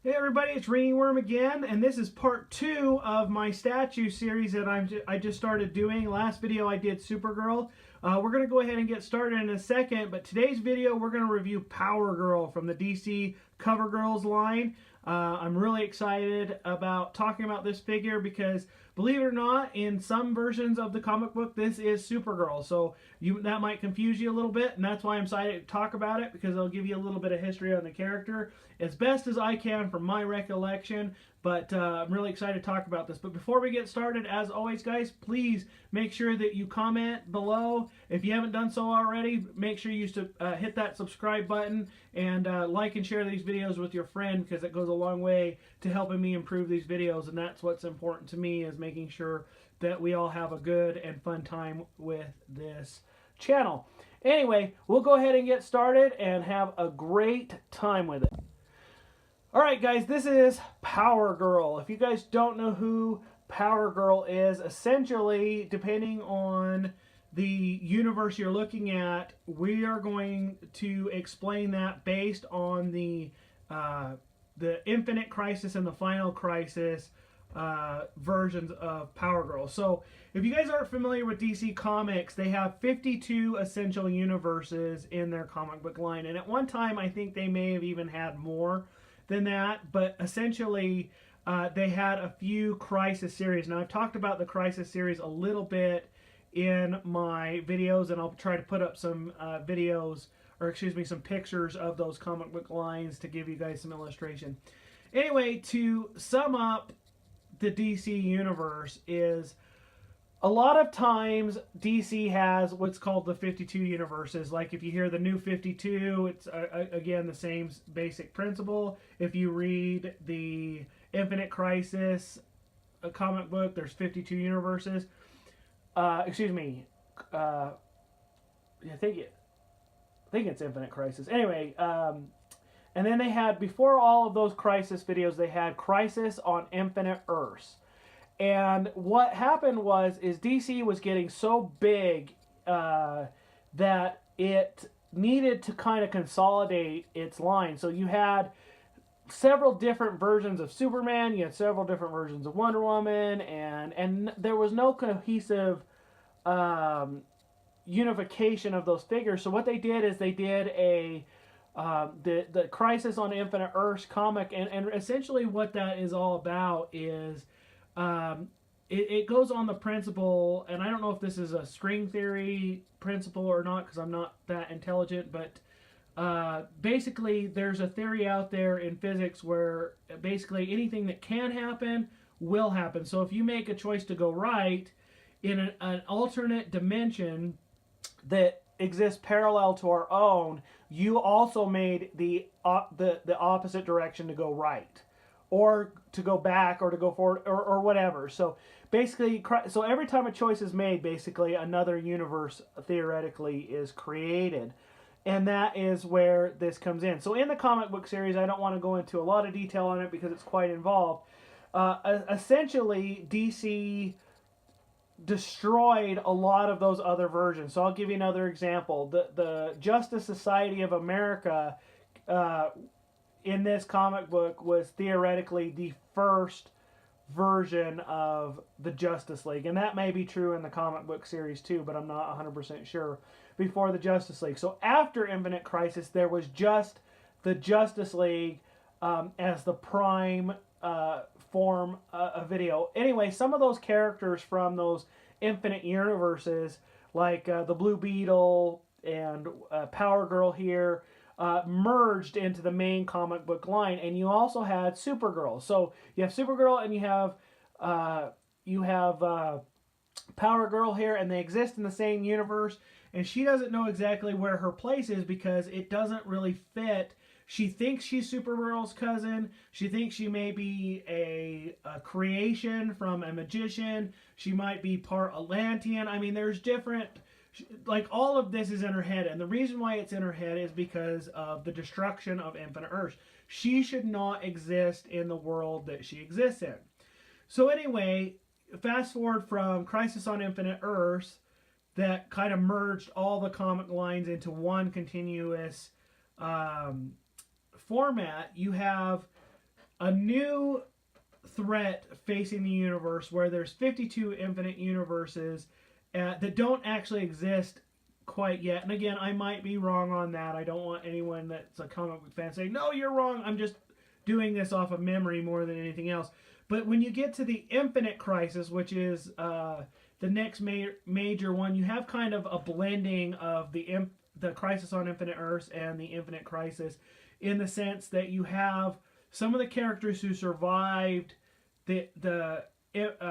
Hey everybody, it's Ringingworm again, and this is part 2 of my statue series that I just started doing. Last video I did Supergirl. We're going to go ahead and get started in a second, but today's video we're going to review Powergirl from the DC Covergirls line. I'm really excited about talking about this figure because, believe it or not, in some versions of the comic book, this is Supergirl. So that might confuse you a little bit, and that's why I'm excited to talk about it, because I'll give you a little bit of history on the character as best as I can from my recollection. But I'm really excited to talk about this. But before we get started, as always, guys, please make sure that you comment below. If you haven't done so already, make sure you hit that subscribe button and like and share these videos with your friend, because it goes a long way to helping me improve these videos. And that's what's important to me, is making sure that we all have a good and fun time with this channel. Anyway, we'll go ahead and get started and have a great time with it. Alright guys, this is Powergirl. If you guys don't know who Powergirl is, essentially, depending on the universe you're looking at, we are going to explain that based on the Infinite Crisis and the Final Crisis versions of Powergirl. So, if you guys aren't familiar with DC Comics, they have 52 essential universes in their comic book line. And at one time, I think they may have even had more than that, but essentially they had a few Crisis series. Now, I've talked about the Crisis series a little bit in my videos, and I'll try to put up some some pictures of those comic book lines to give you guys some illustration. Anyway, to sum up the DC universe, is a lot of times DC has what's called the 52 universes. Like if you hear the New 52, it's again the same basic principle. If you read the Infinite Crisis comic book, there's 52 universes. I think it's Infinite Crisis. Anyway, and then they had, before all of those Crisis videos, they had Crisis on Infinite Earths. And what happened is DC was getting so big that it needed to kind of consolidate its line. So you had several different versions of Superman, you had several different versions of Wonder Woman, and there was no cohesive unification of those figures. So what they did is they did the Crisis on Infinite Earths comic, and essentially what that is all about is it goes on the principle, and I don't know if this is a string theory principle or not, because I'm not that intelligent, but basically there's a theory out there in physics where basically anything that can happen will happen. So if you make a choice to go right in an alternate dimension that exists parallel to our own, you also made the opposite direction to go right, or to go back, or to go forward, or whatever. So basically, so every time a choice is made, basically another universe theoretically is created. And that is where this comes in. So in the comic book series, I don't want to go into a lot of detail on it because it's quite involved. Essentially, DC destroyed a lot of those other versions. So I'll give you another example. The Justice Society of America in this comic book was theoretically the first version of the Justice League. And that may be true in the comic book series too, but I'm not 100% sure. Before the Justice League. So after Infinite Crisis, there was just the Justice League as the prime form of video. Anyway, some of those characters from those Infinite universes, like the Blue Beetle and Powergirl here, merged into the main comic book line. And you also had Supergirl. So you have Supergirl and you have Powergirl here, and they exist in the same universe. And she doesn't know exactly where her place is because it doesn't really fit. She thinks she's Supergirl's cousin. She thinks she may be a creation from a magician. She might be part Atlantean. I mean, there's different, like, all of this is in her head. And the reason why it's in her head is because of the destruction of Infinite Earths. She should not exist in the world that she exists in. So anyway, fast forward from Crisis on Infinite Earths, that kind of merged all the comic lines into one continuous format. You have a new threat facing the universe where there's 52 infinite universes that don't actually exist quite yet. And again, I might be wrong on that. I don't want anyone that's a comic book fan saying, no, you're wrong. I'm just doing this off of memory more than anything else. But when you get to the Infinite Crisis, which is the next major one, you have kind of a blending of the Crisis on Infinite Earths and the Infinite Crisis, in the sense that you have some of the characters who survived the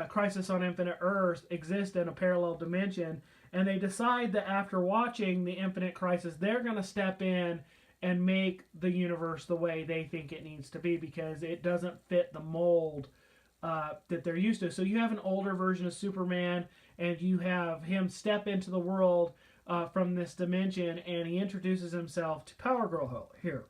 Crisis on Infinite Earths exist in a parallel dimension, and they decide that after watching the Infinite Crisis, they're going to step in and make the universe the way they think it needs to be, because it doesn't fit the mold that they're used to. So you have an older version of Superman, and you have him step into the world from this dimension, and he introduces himself to Powergirl here.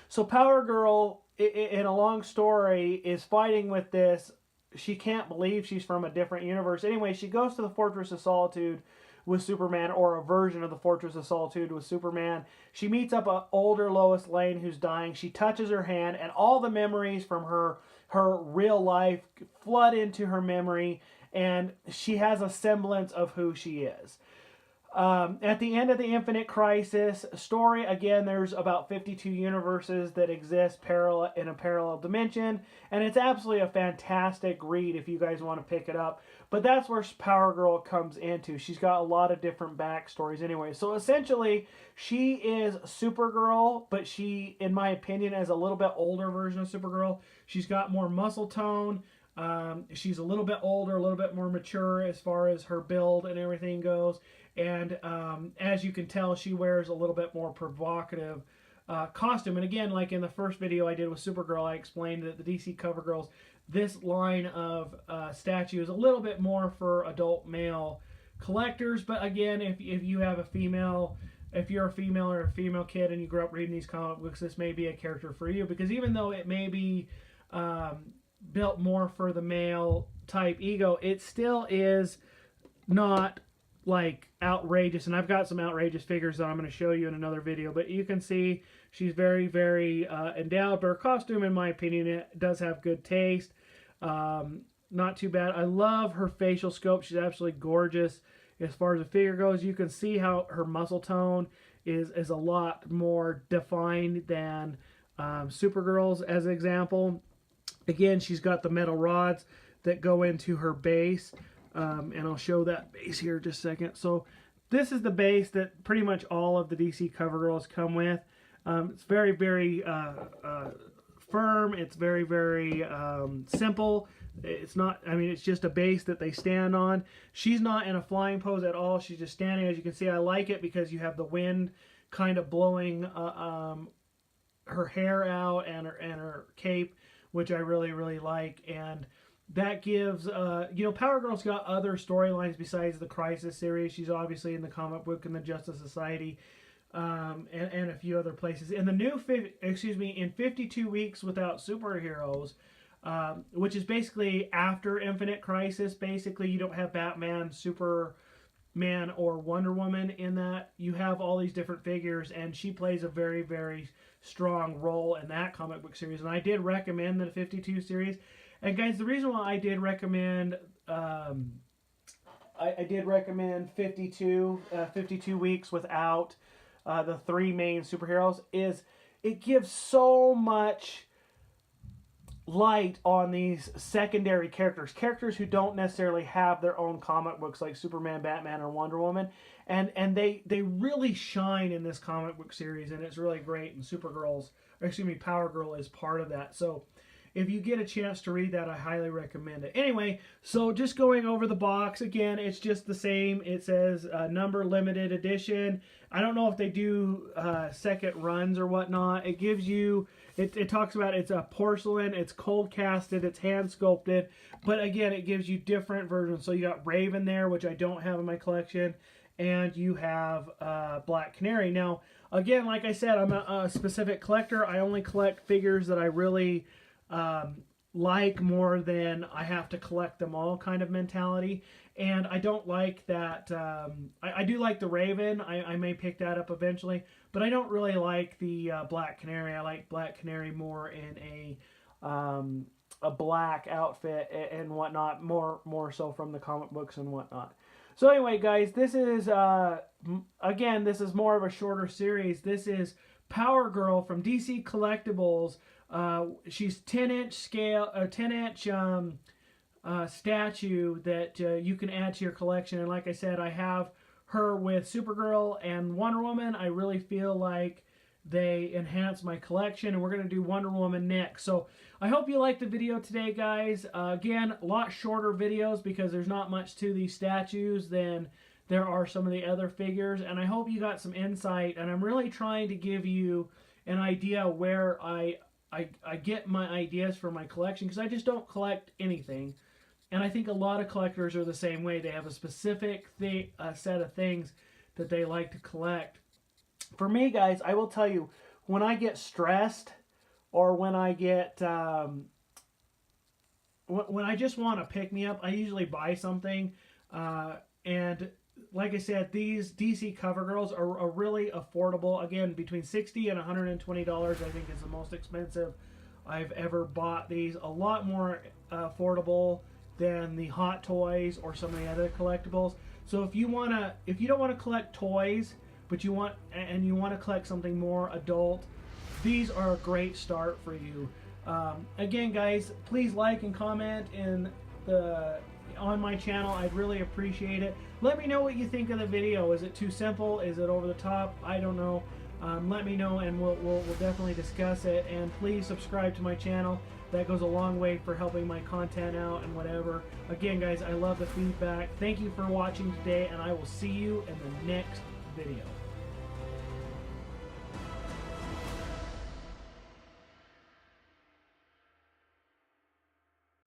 So Powergirl, in a long story, is fighting with this. She can't believe she's from a different universe. Anyway, she goes to the Fortress of Solitude with Superman, or a version of the Fortress of Solitude with Superman. She meets up an older Lois Lane who's dying. She touches her hand, and all the memories from her real life flood into her memory, and she has a semblance of who she is. At the end of the Infinite Crisis story, again, there's about 52 universes that exist in a parallel dimension, and it's absolutely a fantastic read if you guys want to pick it up. But that's where Powergirl comes into. She's got a lot of different backstories anyway. So essentially, she is Supergirl, but she, in my opinion, is a little bit older version of Supergirl. She's got more muscle tone. She's a little bit older, a little bit more mature as far as her build and everything goes. And as you can tell, she wears a little bit more provocative costume. And again, like in the first video I did with Supergirl, I explained that the DC Covergirls, this line of statue is a little bit more for adult male collectors. But again, if you have a female, if you're a female or a female kid and you grew up reading these comic books, this may be a character for you. Because even though it may be built more for the male type ego, it still is not like outrageous. And I've got some outrageous figures that I'm going to show you in another video, but you can see she's very, very endowed. But her costume, in my opinion, it does have good taste. Not too bad. I love her facial sculpt. She's absolutely gorgeous as far as the figure goes. You can see how her muscle tone is a lot more defined than Supergirl's, as an example. Again, she's got the metal rods that go into her base. And I'll show that base here in just a second. So this is the base that pretty much all of the DC Covergirls come with. It's very, very firm. It's very, very simple. It's not, I mean, it's just a base that they stand on. She's not in a flying pose at all. She's just standing. As you can see, I like it because you have the wind kind of blowing her hair out and her cape, which I really, really like. And that gives, you know, Powergirl's got other storylines besides the Crisis series. She's obviously in the comic book and the Justice Society, and a few other places. In the new, in 52 Weeks Without Superheroes, which is basically after Infinite Crisis. Basically, you don't have Batman, Superman, or Wonder Woman in that. You have all these different figures, and she plays a very, very strong role in that comic book series. And I did recommend the 52 series. And guys, the reason why I did recommend I did recommend 52 Weeks Without the three main superheroes is it gives so much light on these secondary characters who don't necessarily have their own comic books like Superman, Batman, or Wonder Woman, and they really shine in this comic book series, and it's really great. And Powergirl is part of that. So if you get a chance to read that, I highly recommend it. Anyway, so just going over the box again, it's just the same. It says number limited edition. I don't know if they do second runs or whatnot. It gives you, it talks about it's a porcelain, it's cold casted, it's hand sculpted. But again, it gives you different versions. So you got Raven there, which I don't have in my collection, and you have Black Canary. Now, again, like I said, I'm a specific collector. I only collect figures that I really like more than I have to collect them all kind of mentality. And I don't like that. I do like the Raven. I may pick that up eventually, but I don't really like the Black Canary. I like Black Canary more in a a black outfit and whatnot, more so from the comic books and whatnot. So anyway, guys, this is again, this is more of a shorter series. This is Powergirl from DC Collectibles. She's 10-inch scale, 10-inch statue that you can add to your collection. And like I said, I have her with Supergirl and Wonder Woman. I really feel like they enhance my collection, and we're going to do Wonder Woman next. So I hope you liked the video today, guys. Again, a lot shorter videos because there's not much to these statues than there are some of the other figures, and I hope you got some insight, and I'm really trying to give you an idea where I get my ideas for my collection, because I just don't collect anything. And I think a lot of collectors are the same way. They have a specific set of things that they like to collect. For me, guys, I will tell you, when I get stressed or when I get when I just want to pick me up, I usually buy something. And like I said, these DC Covergirls are really affordable. Again, between $60 and $120, I think, is the most expensive I've ever bought these. A lot more affordable than the Hot Toys or some of the other collectibles. So if you don't want to collect toys, but you want to collect something more adult, these are a great start for you. Again, guys, please like and comment on my channel. I'd really appreciate it. Let me know what you think of the video. Is it too simple? Is it over the top? I don't know. Let me know, and we'll definitely discuss it. And please subscribe to my channel. That goes a long way for helping my content out and whatever. Again, guys, I love the feedback. Thank you for watching today, and I will see you in the next video.